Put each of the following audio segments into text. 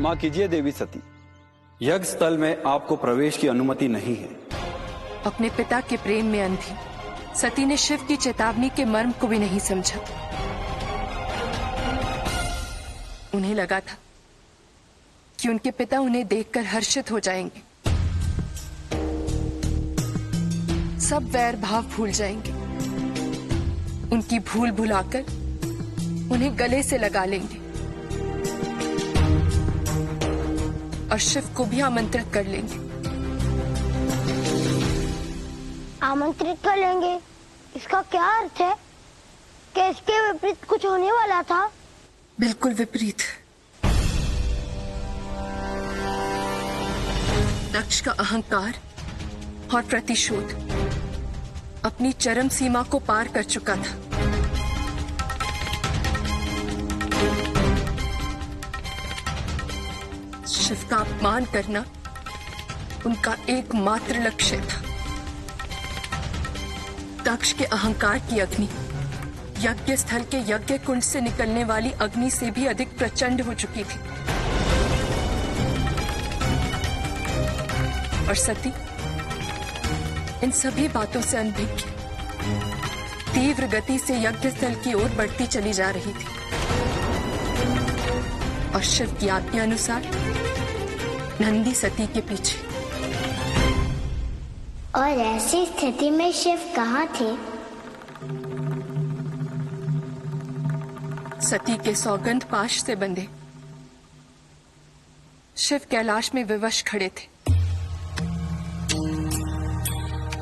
क्षमा कीजिए देवी सती, यज्ञ स्थल में आपको प्रवेश की अनुमति नहीं है। अपने पिता के प्रेम में अंधी सती ने शिव की चेतावनी के मर्म को भी नहीं समझा। उन्हें लगा था कि उनके पिता उन्हें देखकर हर्षित हो जाएंगे, सब वैर भाव भूल जाएंगे, उनकी भूल भुलाकर उन्हें गले से लगा लेंगे और शिव को भी आमंत्रित कर लेंगे। आमंत्रित कर लेंगे, इसका क्या अर्थ है? क्या इसके विपरीत कुछ होने वाला था? बिल्कुल विपरीत। दक्ष का अहंकार और प्रतिशोध अपनी चरम सीमा को पार कर चुका था। शिव का अपमान करना उनका एकमात्र लक्ष्य था। दक्ष के अहंकार की अग्नि यज्ञ स्थल के यज्ञ कुंड से निकलने वाली अग्नि से भी अधिक प्रचंड हो चुकी थी और सती इन सभी बातों से अनभिज्ञ तीव्र गति से यज्ञ स्थल की ओर बढ़ती चली जा रही थी और शिव की आज्ञा अनुसार नंदी सती के पीछे। और ऐसी स्थिति में शिव कहाँ थे? सती के सौगंध पाश से बंधे शिव कैलाश में विवश खड़े थे।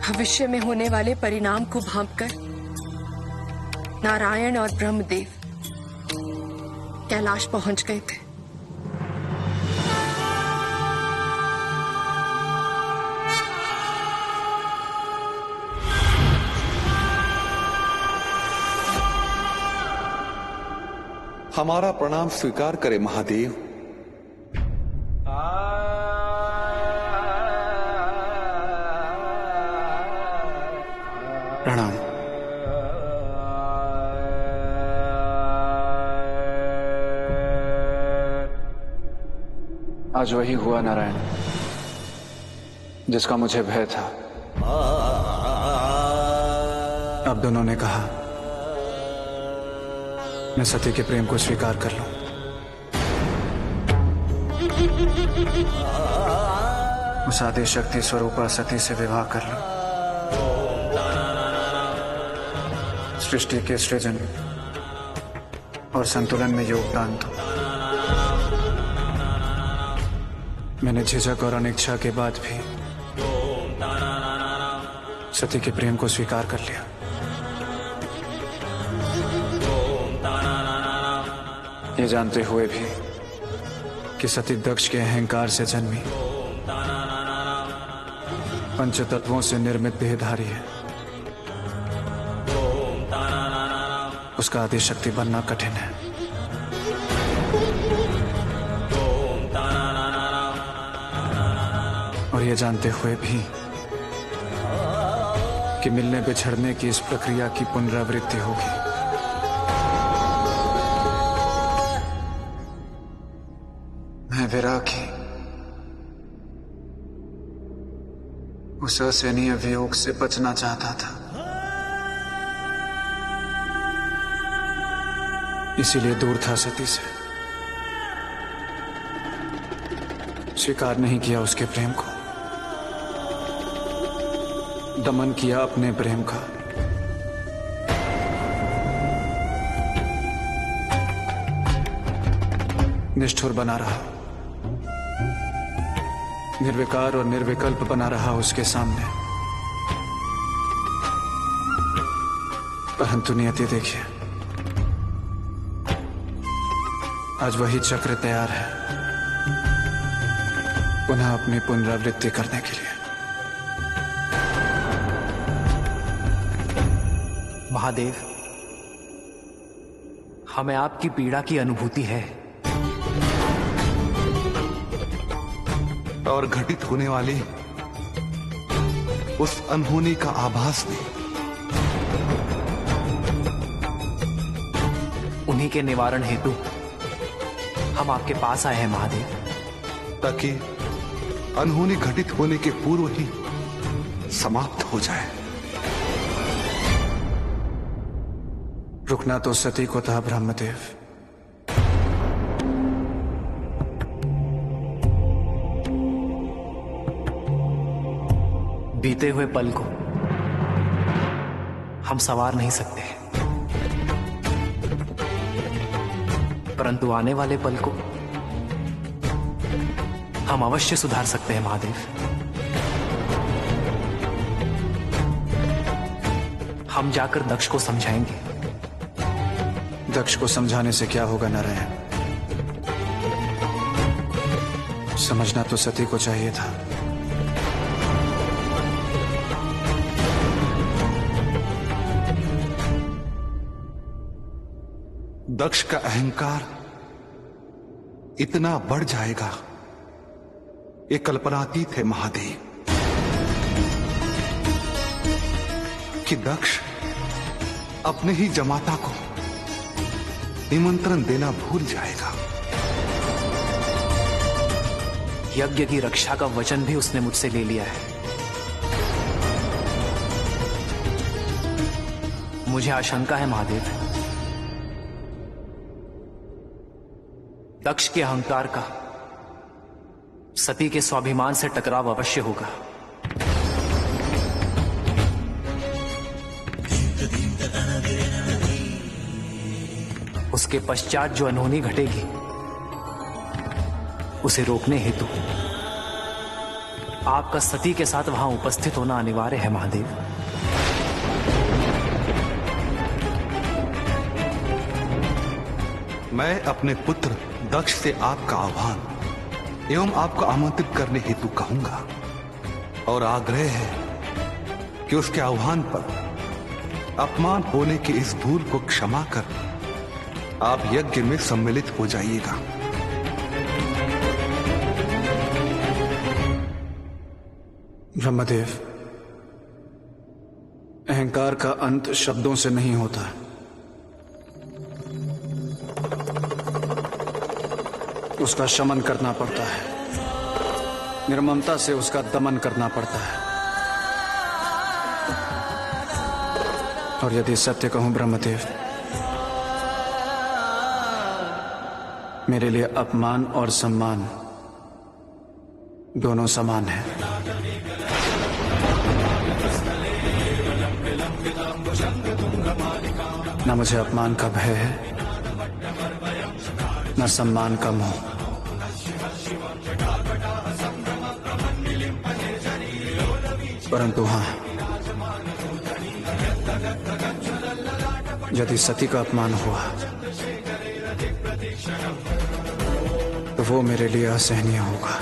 भविष्य में होने वाले परिणाम को भांपकर नारायण और ब्रह्मदेव कैलाश पहुंच गए थे। हमारा प्रणाम स्वीकार करें महादेव। प्रणाम। आज वही हुआ नारायण जिसका मुझे भय था। अब दोनों ने कहा मैं सती के प्रेम को स्वीकार कर लूं। उस आदि शक्ति स्वरूपा सती से विवाह कर लूं। सृष्टि के सृजन और संतुलन में योगदान दो। मैंने झिझक और अनिच्छा के बाद भी सती के प्रेम को स्वीकार कर लिया। ये जानते हुए भी कि सती दक्ष के अहंकार से जन्मी पंच तत्वों से निर्मित देहधारी है, उसका आदि शक्ति बनना कठिन है। और ये जानते हुए भी कि मिलने बिछड़ने की इस प्रक्रिया की पुनरावृत्ति होगी। मैं विरागी उस असहनीय वियोग से बचना चाहता था, इसीलिए दूर था सती से। स्वीकार नहीं किया उसके प्रेम को, दमन किया अपने प्रेम का। निष्ठुर बना रहा, निर्विकार और निर्विकल्प बना रहा उसके सामने। परंतु नियति देखिए, आज वही चक्र तैयार है पुनः अपनी पुनरावृत्ति करने के लिए। महादेव, हमें आपकी पीड़ा की अनुभूति है और घटित होने वाले उस अनहोनी का आभास भी। उन्हीं के निवारण हेतु हम आपके पास आए हैं महादेव। ताकि अनहोनी घटित होने के पूर्व ही समाप्त हो जाए। रुकना तो सती को था ब्रह्मदेव। बीते हुए पल को हम संवार नहीं सकते, परंतु आने वाले पल को हम अवश्य सुधार सकते हैं महादेव। हम जाकर दक्ष को समझाएंगे। दक्ष को समझाने से क्या होगा नारायण? समझना तो सती को चाहिए था। दक्ष का अहंकार इतना बढ़ जाएगा, ये कल्पनातीत है महादेव, कि दक्ष अपने ही जमाता को निमंत्रण देना भूल जाएगा। यज्ञ की रक्षा का वचन भी उसने मुझसे ले लिया है। मुझे आशंका है महादेव, दक्ष के अहंकार का सती के स्वाभिमान से टकराव अवश्य होगा। उसके पश्चात जो अनहोनी घटेगी उसे रोकने हेतु आपका सती के साथ वहां उपस्थित होना अनिवार्य है महादेव। मैं अपने पुत्र दक्ष से आपका आह्वान एवं आपको आमंत्रित करने हेतु कहूंगा, और आग्रह है कि उसके आह्वान पर अपमान होने की इस भूल को क्षमा कर आप यज्ञ में सम्मिलित हो जाइएगा। ब्रह्मदेव, अहंकार का अंत शब्दों से नहीं होता, उसका शमन करना पड़ता है, निर्ममता से उसका दमन करना पड़ता है। और यदि सत्य कहूं ब्रह्मदेव, मेरे लिए अपमान और सम्मान दोनों समान हैं। न मुझे अपमान का भय है, न सम्मान का मोह। परंतु हां, यदि सती का अपमान हुआ तो वो मेरे लिए असहनीय होगा।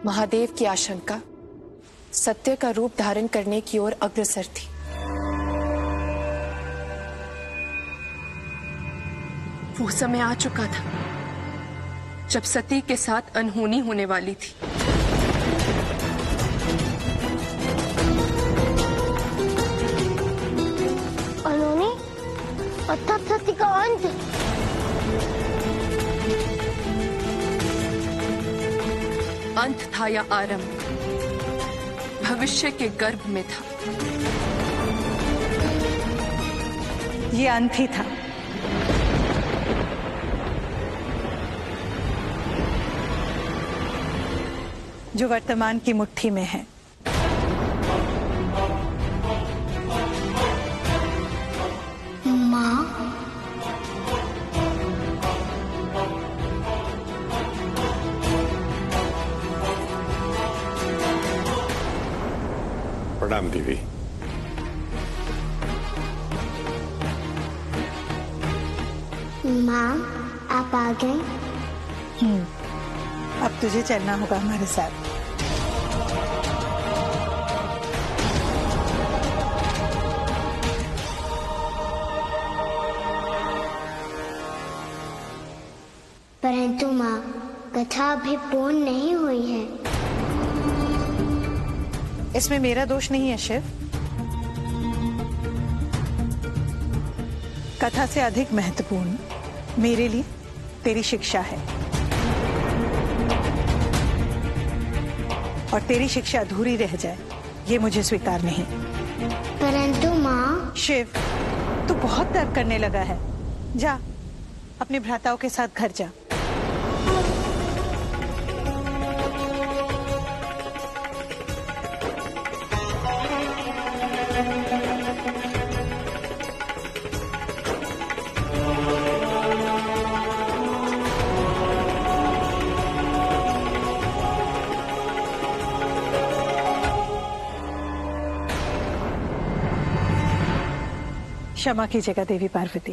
महादेव की आशंका सत्य का रूप धारण करने की ओर अग्रसर थी। वो समय आ चुका था जब सती के साथ अनहोनी होने वाली थी। अनहोनी अर्थात सती का अंत। अंत था या आरंभ, भविष्य के गर्भ में था। ये अंत ही था। जो वर्तमान की मुट्ठी में है। माँ, प्रणाम देवी। माँ आप आ गए? अब तुझे चलना होगा हमारे साथ। परंतु माँ, कथा अभी पूर्ण नहीं हुई है। इसमें मेरा दोष नहीं है शिव। कथा से अधिक महत्वपूर्ण मेरे लिए तेरी शिक्षा है, और तेरी शिक्षा अधूरी रह जाए ये मुझे स्वीकार नहीं। परंतु माँ। शिव, तू बहुत तर्क करने लगा है। जा अपने भ्राताओं के साथ घर जा। क्षमा कीजिएगा देवी पार्वती।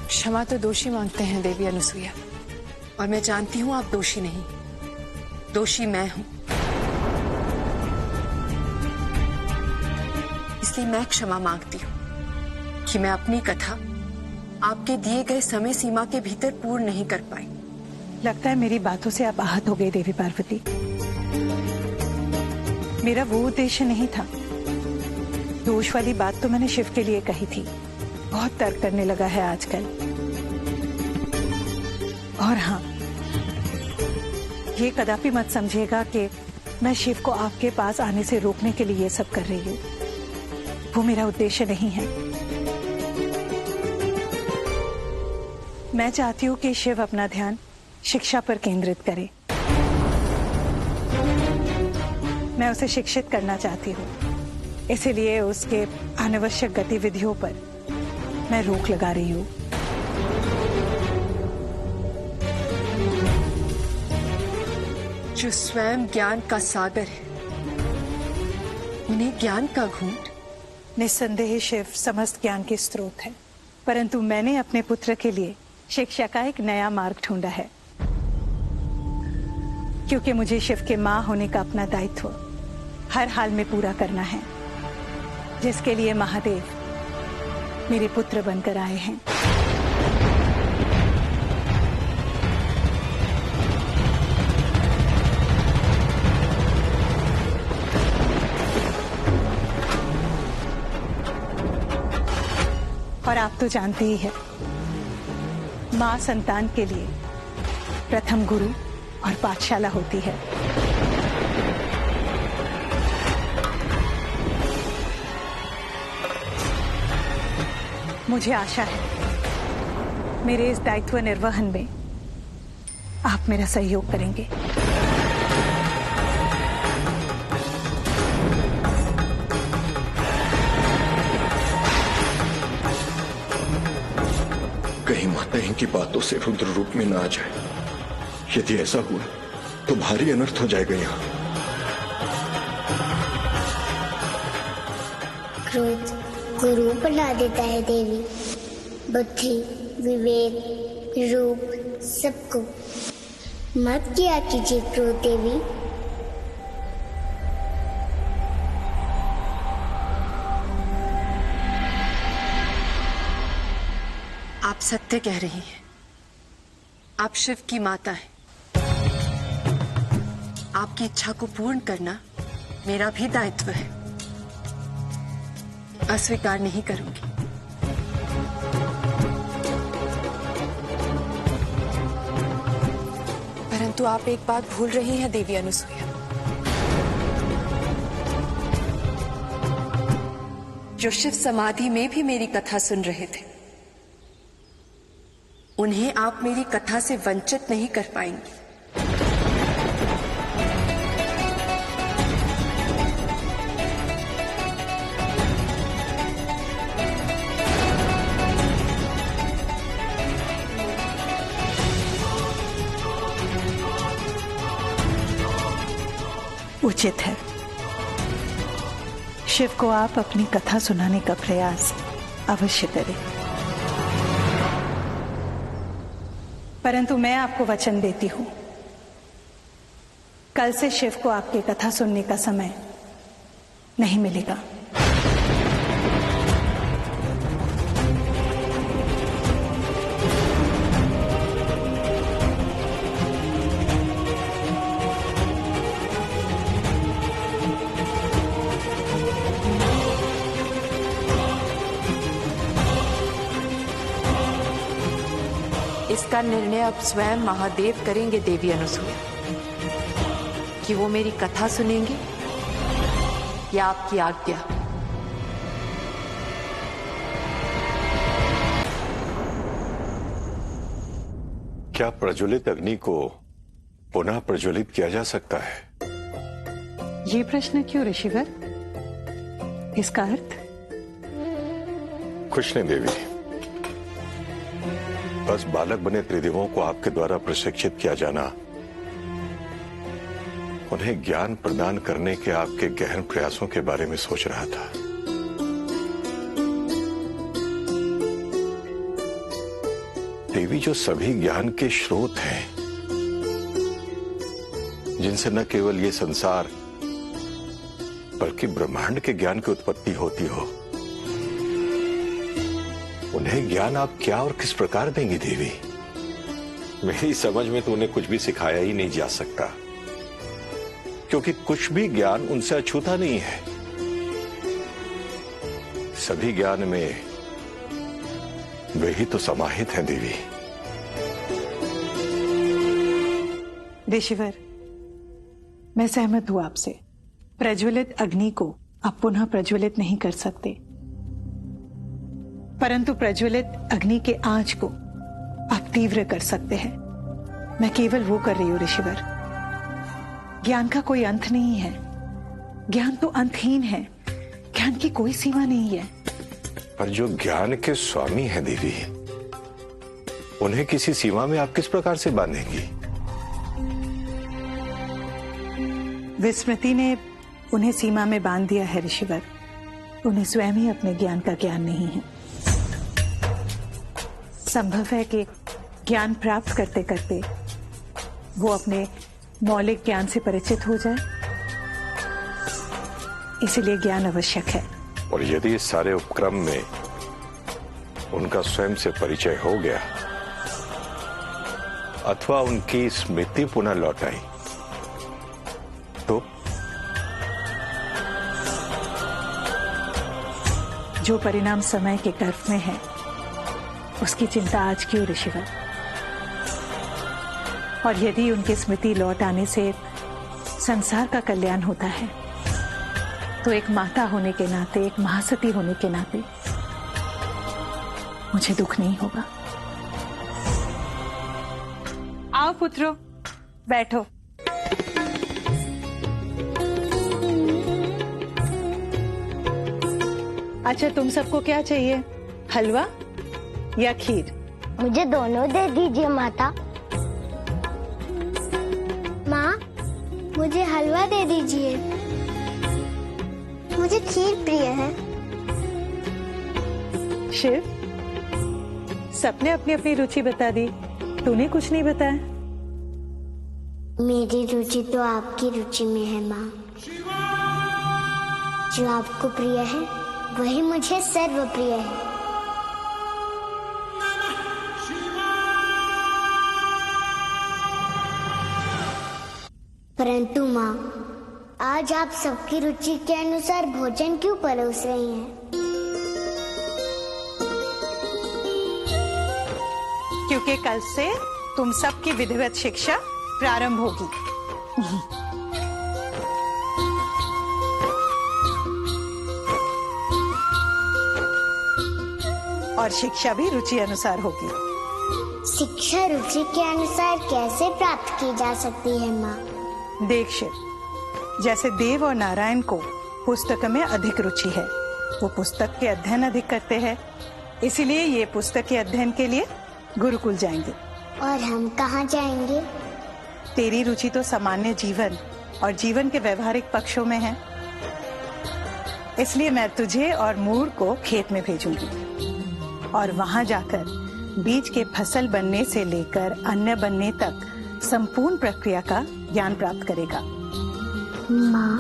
क्षमा तो दोषी मांगते हैं देवी अनुसुईया, और मैं जानती हूं आप दोषी नहीं, दोषी मैं हूं। इसलिए मैं क्षमा मांगती हूं कि मैं अपनी कथा आपके दिए गए समय सीमा के भीतर पूर्ण नहीं कर पाई। लगता है मेरी बातों से आप आहत हो गई देवी पार्वती। मेरा वो उद्देश्य नहीं था। दोष वाली बात तो मैंने शिव के लिए कही थी। बहुत तर्क करने लगा है आजकल। और हाँ, ये कदापि मत समझिएगा कि मैं शिव को आपके पास आने से रोकने के लिए ये सब कर रही हूँ। वो मेरा उद्देश्य नहीं है। मैं चाहती हूँ कि शिव अपना ध्यान शिक्षा पर केंद्रित करे। मैं उसे शिक्षित करना चाहती हूँ, इसीलिए उसके अनावश्यक गतिविधियों पर मैं रोक लगा रही हूँ। जो स्वयं ज्ञान का सागर है, उन्हें ज्ञान का घूंट। निस्संदेह शिव समस्त ज्ञान के स्रोत है, परंतु मैंने अपने पुत्र के लिए शिक्षा का एक नया मार्ग ढूंढा है, क्योंकि मुझे शिव के मां होने का अपना दायित्व हर हाल में पूरा करना है, जिसके लिए महादेव मेरे पुत्र बनकर आए हैं। और आप तो जानते ही हैं, मां संतान के लिए प्रथम गुरु और पाठशाला होती है। मुझे आशा है मेरे इस दायित्व निर्वहन में आप मेरा सहयोग करेंगे। कहीं माता इनकी बातों से रुद्र रूप में ना आ जाए। यदि ऐसा हुआ तो भारी अनर्थ हो जाएगा यहाँ। क्रोध गुरु बना देता है देवी। बुद्धि, विवेक, रूप सबको मत किया कीजिए क्रोध देवी। आप सत्य कह रही हैं। आप शिव की माता हैं। आपकी इच्छा को पूर्ण करना मेरा भी दायित्व है। अस्वीकार नहीं करूंगी। परंतु आप एक बात भूल रही हैं देवी अनुसुईया। जो शिव समाधि में भी मेरी कथा सुन रहे थे, उन्हें आप मेरी कथा से वंचित नहीं कर पाएंगी। उचित है, शिव को आप अपनी कथा सुनाने का प्रयास अवश्य करें। परंतु मैं आपको वचन देती हूं, कल से शिव को आपकी कथा सुनने का समय नहीं मिलेगा। इसका निर्णय अब स्वयं महादेव करेंगे देवी अनुसूया, कि वो मेरी कथा सुनेंगे या आपकी आज्ञा। क्या प्रज्वलित अग्नि को पुनः प्रज्वलित किया जा सकता है? ये प्रश्न क्यों ऋषिवर? इसका अर्थ? कुछ नहीं देवी, बस बालक बने त्रिदेवों को आपके द्वारा प्रशिक्षित किया जाना, उन्हें ज्ञान प्रदान करने के आपके गहन प्रयासों के बारे में सोच रहा था। देवी, जो सभी ज्ञान के स्रोत हैं, जिनसे न केवल ये संसार बल्कि ब्रह्मांड के ज्ञान की उत्पत्ति होती हो, उन्हें ज्ञान आप क्या और किस प्रकार देंगी देवी? मेरी समझ में तो उन्हें कुछ भी सिखाया ही नहीं जा सकता, क्योंकि कुछ भी ज्ञान उनसे अछूता नहीं है। सभी ज्ञान में वे ही तो समाहित हैं देवी। ऋषिवर, मैं सहमत हूं आपसे। प्रज्वलित अग्नि को आप पुनः प्रज्वलित नहीं कर सकते, परंतु प्रज्वलित अग्नि के आंच को आप तीव्र कर सकते हैं। मैं केवल वो कर रही हूं ऋषिवर। ज्ञान का कोई अंत नहीं है, ज्ञान तो अंतहीन है, ज्ञान की कोई सीमा नहीं है। पर जो ज्ञान के स्वामी हैं देवी, उन्हें किसी सीमा में आप किस प्रकार से बांधेंगी? विस्मृति ने उन्हें सीमा में बांध दिया है ऋषिवर। उन्हें स्वयं ही अपने ज्ञान का ज्ञान नहीं है। संभव है कि ज्ञान प्राप्त करते करते वो अपने मौलिक ज्ञान से परिचित हो जाए, इसीलिए ज्ञान आवश्यक है। और यदि इस सारे उपक्रम में उनका स्वयं से परिचय हो गया अथवा उनकी स्मृति पुनः लौट आई, तो जो परिणाम समय के गर्भ में है, उसकी चिंता आज क्यों ऋषिवर? और यदि उनकी स्मृति लौट आने से संसार का कल्याण होता है, तो एक माता होने के नाते, एक महासती होने के नाते मुझे दुख नहीं होगा। आओ पुत्रो, बैठो। अच्छा, तुम सबको क्या चाहिए, हलवा या खीर? मुझे दोनों दे दीजिए माता। माँ, मुझे हलवा दे दीजिए। मुझे खीर प्रिय है। शिव, सबने अपनी अपनी रुचि बता दी, तूने कुछ नहीं बताया। मेरी रुचि तो आपकी रुचि में है माँ। जो आपको प्रिय है वही मुझे सर्व प्रिय है। परंतु माँ, आज आप सबकी रुचि के अनुसार भोजन क्यों परोस रही हैं? क्योंकि कल से तुम सबकी विधिवत शिक्षा प्रारंभ होगी। और शिक्षा भी रुचि अनुसार होगी। शिक्षा रुचि के अनुसार कैसे प्राप्त की जा सकती है माँ? देख शिव, जैसे देव और नारायण को पुस्तक में अधिक रुचि है, वो पुस्तक के अध्ययन अधिक करते हैं, इसीलिए ये पुस्तक के अध्ययन के लिए गुरुकुल जाएंगे। और हम कहाँ जाएंगे? तेरी रुचि तो सामान्य जीवन और जीवन के व्यवहारिक पक्षों में है, इसलिए मैं तुझे और मूर को खेत में भेजूंगी और वहां जाकर बीज के फसल बनने से लेकर अन्न बनने तक संपूर्ण प्रक्रिया का ज्ञान प्राप्त करेगा। माँ,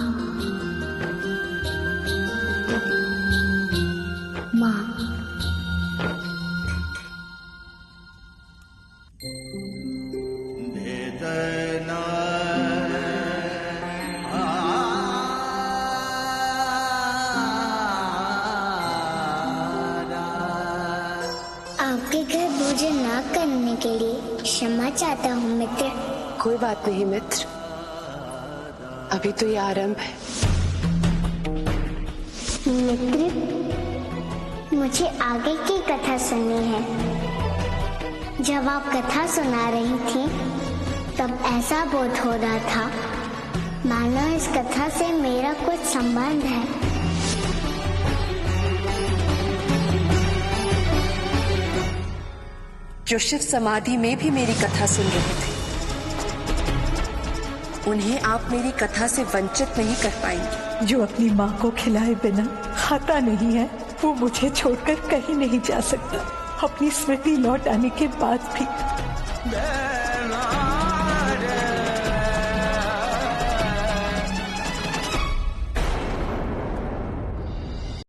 आपके घर भोजन न करने के लिए क्षमा चाहता हूँ मित्र। कोई बात नहीं मित्र, अभी तो ये आरंभ है। मित्र, मुझे आगे की कथा सुननी है। जब आप कथा सुना रही थी तब ऐसा बोध हो रहा था मानो इस कथा से मेरा कुछ संबंध है। जो शिव समाधि में भी मेरी कथा सुन रहे थे, उन्हें आप मेरी कथा से वंचित नहीं कर पाएंगे। जो अपनी माँ को खिलाए बिना खाता नहीं है, वो मुझे छोड़कर कहीं नहीं जा सकता। अपनी स्मृति लौट आने के बाद भी।